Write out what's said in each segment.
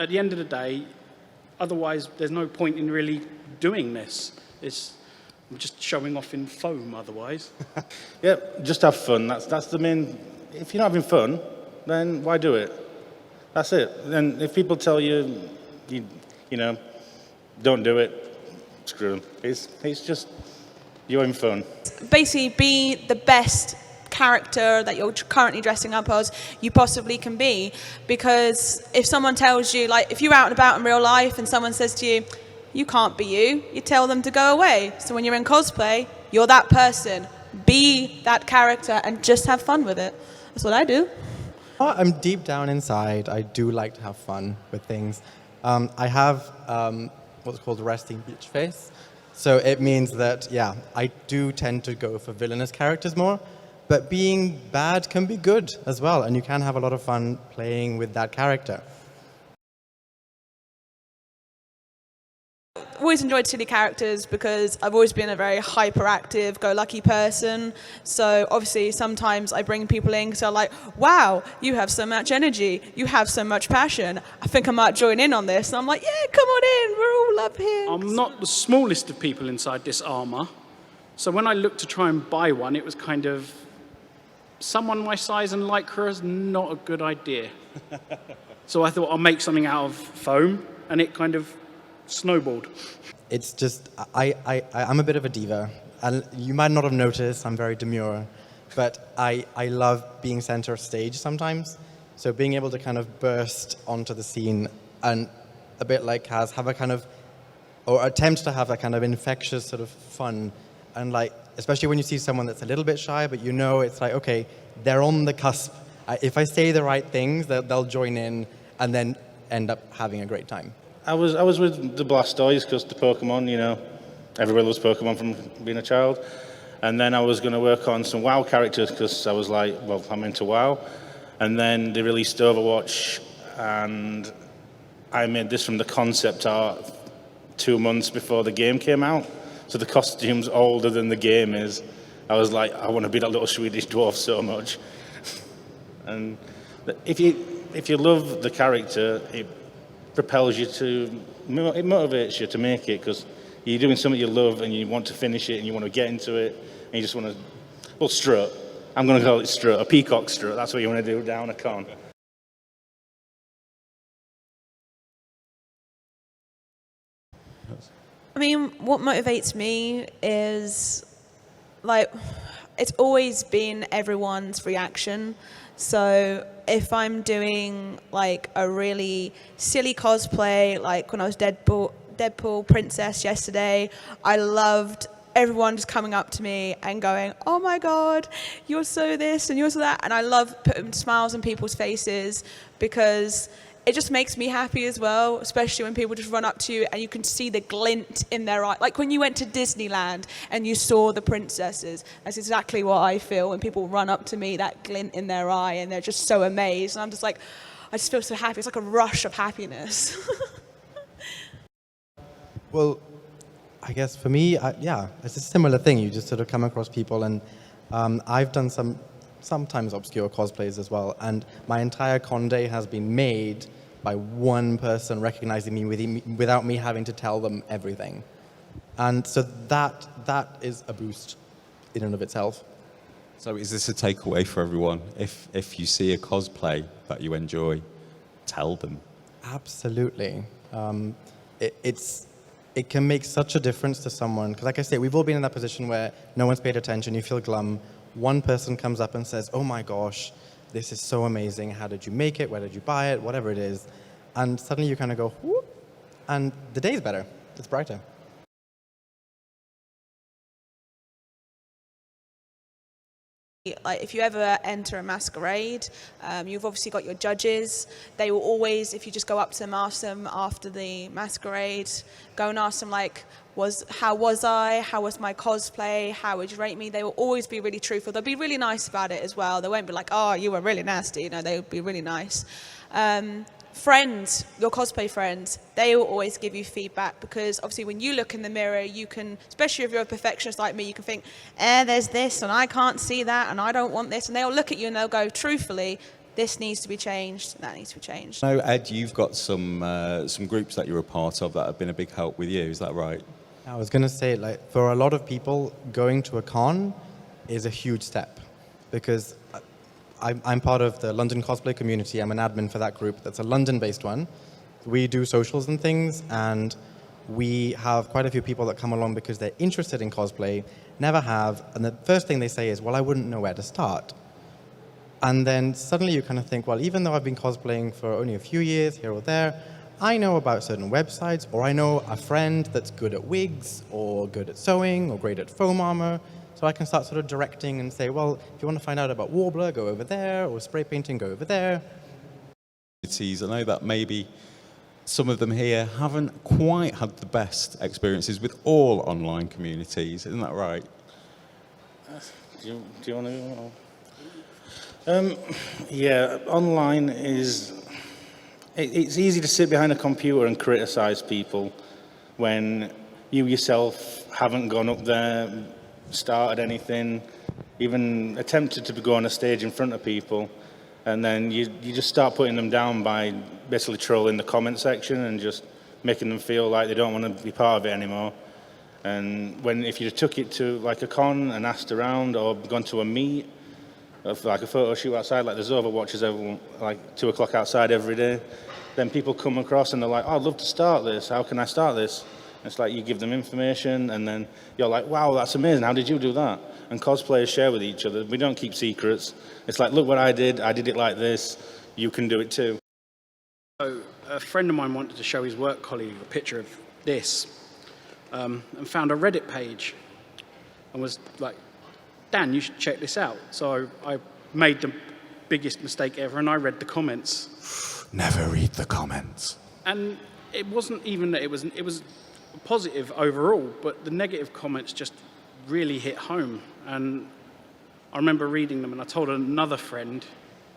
at the end of the day, otherwise there's no point in really doing this. I'm just showing off in foam otherwise. Yeah, just have fun. That's the main. If you're not having fun, then why do it? That's it. And if people tell you, you know, don't do it, screw them. It's just you're having fun. Basically, be the best character that you're currently dressing up as you possibly can be. Because if someone tells you, like, if you're out and about in real life and someone says to you, you can't be you tell them to go away. So when you're in cosplay, you're that person. Be that character and just have fun with it. That's what I do. I'm deep down inside, I do like to have fun with things. I have what's called resting bitch face. So it means that, yeah, I do tend to go for villainous characters more, but being bad can be good as well, and you can have a lot of fun playing with that character. I've always enjoyed silly characters because I've always been a very hyperactive, go-lucky person. So obviously sometimes I bring people in because they're like, wow, you have so much energy, you have so much passion. I think I might join in on this. And I'm like, yeah, come on in, we're all up here. I'm not the smallest of people inside this armor. So when I looked to try and buy one, it was kind of, someone my size and lycra is not a good idea. So I thought I'll make something out of foam, and it kind of snowballed. It's just, I'm a bit of a diva. And you might not have noticed, I'm very demure, but I love being center stage sometimes. So being able to kind of burst onto the scene and a bit like Kaz, have a kind of, or attempt to have that kind of infectious sort of fun. And like, especially when you see someone that's a little bit shy, but you know it's like, okay, they're on the cusp. If I say the right things, they'll join in and then end up having a great time. I was with the Blastoise because the Pokemon, you know, everybody loves Pokemon from being a child. And then I was going to work on some WoW characters because I was like, well, I'm into WoW. And then they released Overwatch, and I made this from the concept art 2 months before the game came out. So the costume's older than the game is. I was like, I want to be that little Swedish dwarf so much. And if you love the character, it propels you to, it motivates you to make it because you're doing something you love and you want to finish it and you want to get into it and you just want to, well, strut. I'm going to call it strut, a peacock strut. That's what you want to do down a con. I mean, what motivates me is, like, it's always been everyone's reaction. So if I'm doing like a really silly cosplay, like when I was Deadpool Princess yesterday, I loved everyone just coming up to me and going, oh my God, you're so this and you're so that. And I love putting smiles on people's faces because it just makes me happy as well, especially when people just run up to you and you can see the glint in their eye. Like when you went to Disneyland and you saw the princesses, that's exactly what I feel when people run up to me, that glint in their eye, and they're just so amazed. And I'm just like, I just feel so happy. It's like a rush of happiness. Well, I guess for me, yeah, it's a similar thing. You just sort of come across people, and I've done sometimes obscure cosplays as well, and my entire con day has been made by one person recognizing me without me having to tell them everything. And so that is a boost in and of itself. So is this a takeaway for everyone? If you see a cosplay that you enjoy, tell them. Absolutely. It can make such a difference to someone, because like I say, we've all been in that position where no one's paid attention, you feel glum. One person comes up and says, oh my gosh, this is so amazing. How did you make it? Where did you buy it? Whatever it is. And suddenly you kind of go, whoop, and the day's better. It's brighter. Like if you ever enter a masquerade, you've obviously got your judges. They will always, if you just go up to them, ask them after the masquerade, go and ask them like, how was I? How was my cosplay? How would you rate me? They will always be really truthful. They'll be really nice about it as well. They won't be like, oh, you were really nasty. No, they will be really nice. Friends, your cosplay friends, they will always give you feedback, because obviously when you look in the mirror, you can, especially if you're a perfectionist like me, you can think, there's this and I can't see that and I don't want this, and they'll look at you and they'll go, truthfully, this needs to be changed, that needs to be changed. No, Ed, you've got some groups that you're a part of that have been a big help with you. Is that right? I was going to say, like, for a lot of people, going to a con is a huge step, because I'm part of the London Cosplay community. I'm an admin for that group. That's a London-based one. We do socials and things, and we have quite a few people that come along because they're interested in cosplay, never have, and the first thing they say is, well, I wouldn't know where to start. And then suddenly you kind of think, well, even though I've been cosplaying for only a few years here or there, I know about certain websites, or I know a friend that's good at wigs, or good at sewing, or great at foam armor. So I can start sort of directing and say, well, if you want to find out about Warbler, go over there, or spray painting, go over there. I know that maybe some of them here haven't quite had the best experiences with all online communities. Isn't that right? Do you want to? Yeah, online is. It's easy to sit behind a computer and criticize people when you yourself haven't gone up there, started anything, even attempted to go on a stage in front of people, and then you just start putting them down by basically trolling the comment section and just making them feel like they don't want to be part of it anymore. And if you took it to like a con and asked around, or gone to a meet, like a photo shoot outside, like there's Overwatchers like 2 o'clock outside every day, then people come across and they're like, oh, I'd love to start this, how can I start this? And it's like you give them information and then you're like, wow, that's amazing, how did you do that? And cosplayers share with each other, we don't keep secrets. It's like, look what I did it like this, you can do it too. So a friend of mine wanted to show his work colleague a picture of this, and found a Reddit page and was like, Dan, you should check this out. So I made the biggest mistake ever, and I read the comments. Never read the comments. And it wasn't even that it was positive overall, but the negative comments just really hit home. And I remember reading them, and I told another friend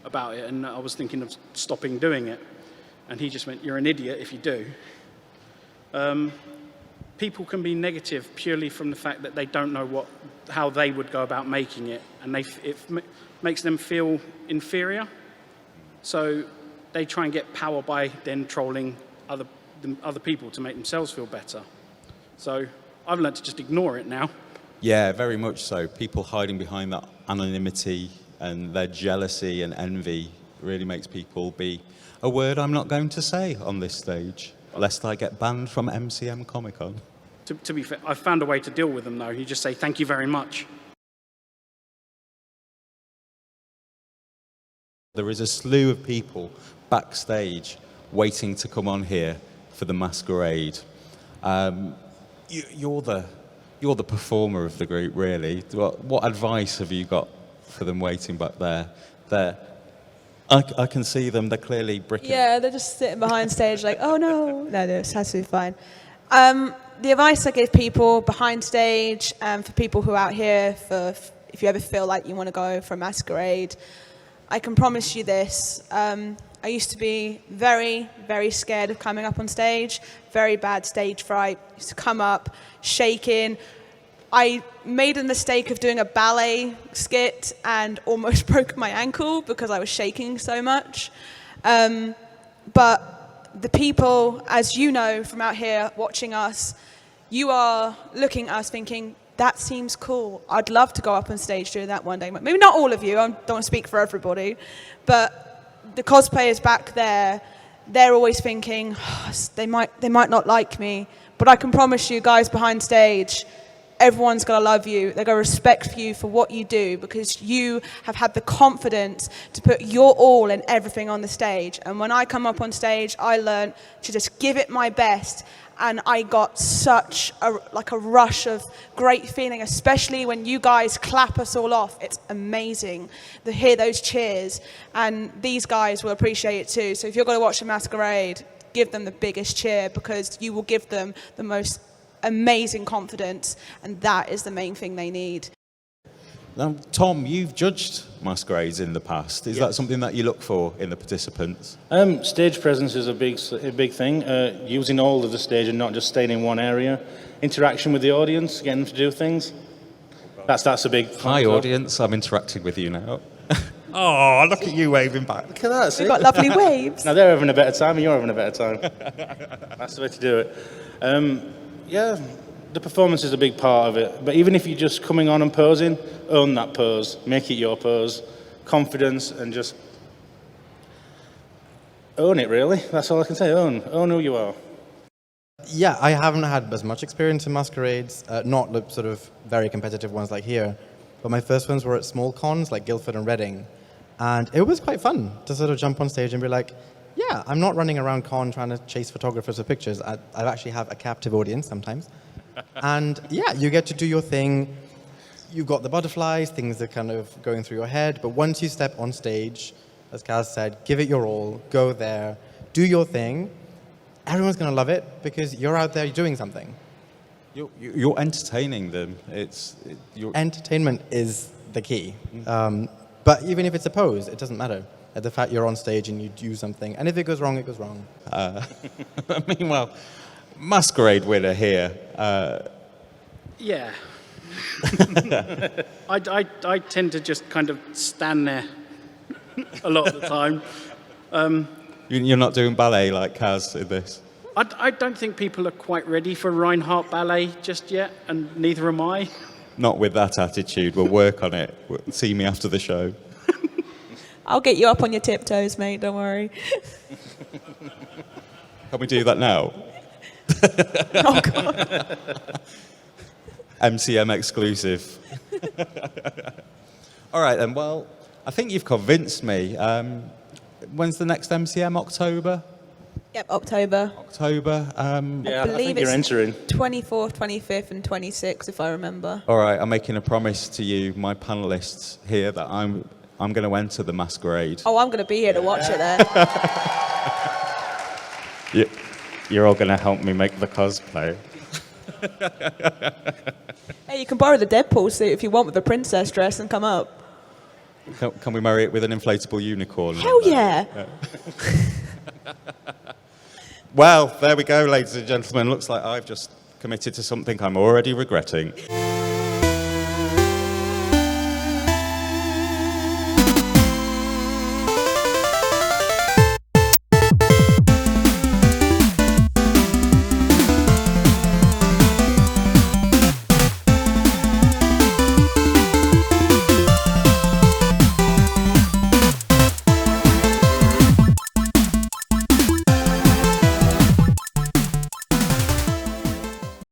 about it, and I was thinking of stopping doing it. And he just went, you're an idiot if you do. People can be negative purely from the fact that they don't know how they would go about making it, and it makes them feel inferior. So they try and get power by then trolling other people to make themselves feel better. So I've learned to just ignore it now. Yeah, very much so. People hiding behind that anonymity and their jealousy and envy really makes people be a word I'm not going to say on this stage, lest I get banned from MCM Comic Con. To be fair, I've found a way to deal with them, though. You just say, thank you very much. There is a slew of people backstage waiting to come on here for the masquerade. You're the performer of the group, really. What advice have you got for them waiting back there? I can see them. They're clearly bricking. Yeah, they're just sitting behind stage like, oh no. No, it's absolutely fine. The advice I give people behind stage, for people who are out here, if you ever feel like you want to go for a masquerade, I can promise you this. I used to be very, very scared of coming up on stage, very bad stage fright. Used to come up shaking. I made the mistake of doing a ballet skit and almost broke my ankle because I was shaking so much. But the people, as you know from out here watching us, you are looking at us thinking, that seems cool. I'd love to go up on stage doing that one day. Maybe not all of you, I don't want to speak for everybody, but the cosplayers back there, they're always thinking, oh, they might not like me, but I can promise you guys behind stage, everyone's going to love you. They're going to respect you for what you do because you have had the confidence to put your all and everything on the stage. And when I come up on stage, I learned to just give it my best. And I got such a rush of great feeling, especially when you guys clap us all off. It's amazing to hear those cheers. And these guys will appreciate it too. So if you're going to watch a masquerade, give them the biggest cheer because you will give them the most amazing confidence, and that is the main thing they need. Now, Tom, you've judged masquerades in the past. Is that something that you look for in the participants? Stage presence is a big thing. Using all of the stage and not just staying in one area. Interaction with the audience, getting them to do things. That's a big. Hi, audience. I'm interacting with you now. Oh, look at you waving back. Look at that, see? We've got lovely waves. Now they're having a better time and you're having a better time. That's the way to do it. Yeah, the performance is a big part of it. But even if you're just coming on and posing, own that pose. Make it your pose. Confidence and just own it, really. That's all I can say. Own who you are. Yeah, I haven't had as much experience in masquerades, not the sort of very competitive ones like here, but my first ones were at small cons like Guildford and Reading, and it was quite fun to sort of jump on stage and be like, yeah, I'm not running around con trying to chase photographers for pictures. I actually have a captive audience sometimes. And yeah, you get to do your thing. You've got the butterflies, things are kind of going through your head, but once you step on stage, as Kaz said, give it your all, go there, do your thing. Everyone's going to love it because you're out there doing something. You're entertaining them. Entertainment is the key. But even if it's a pose, it doesn't matter. The fact you're on stage and you do something, and if it goes wrong, it goes wrong. Meanwhile, masquerade winner here. Yeah. I tend to just kind of stand there a lot of the time. You're not doing ballet like Kaz in this? I don't think people are quite ready for Reinhardt ballet just yet, and neither am I. Not with that attitude. We'll work on it. See me after the show. I'll get you up on your tiptoes, mate, don't worry. Can we do that now? Oh, God. MCM exclusive. All right, then. Well, I think you've convinced me. When's the next MCM? October? Yep, October. October. Yeah, I believe think you're it's entering. 24th, 25th, and 26th, if I remember. All right, I'm making a promise to you, my panelists here, that I'm going to enter the masquerade. Oh, I'm going to be here to watch it then. You're all going to help me make the cosplay. Hey, you can borrow the Deadpool suit if you want with the princess dress and come up. Can we marry it with an inflatable unicorn? Hell yeah. Well, there we go, ladies and gentlemen. Looks like I've just committed to something I'm already regretting.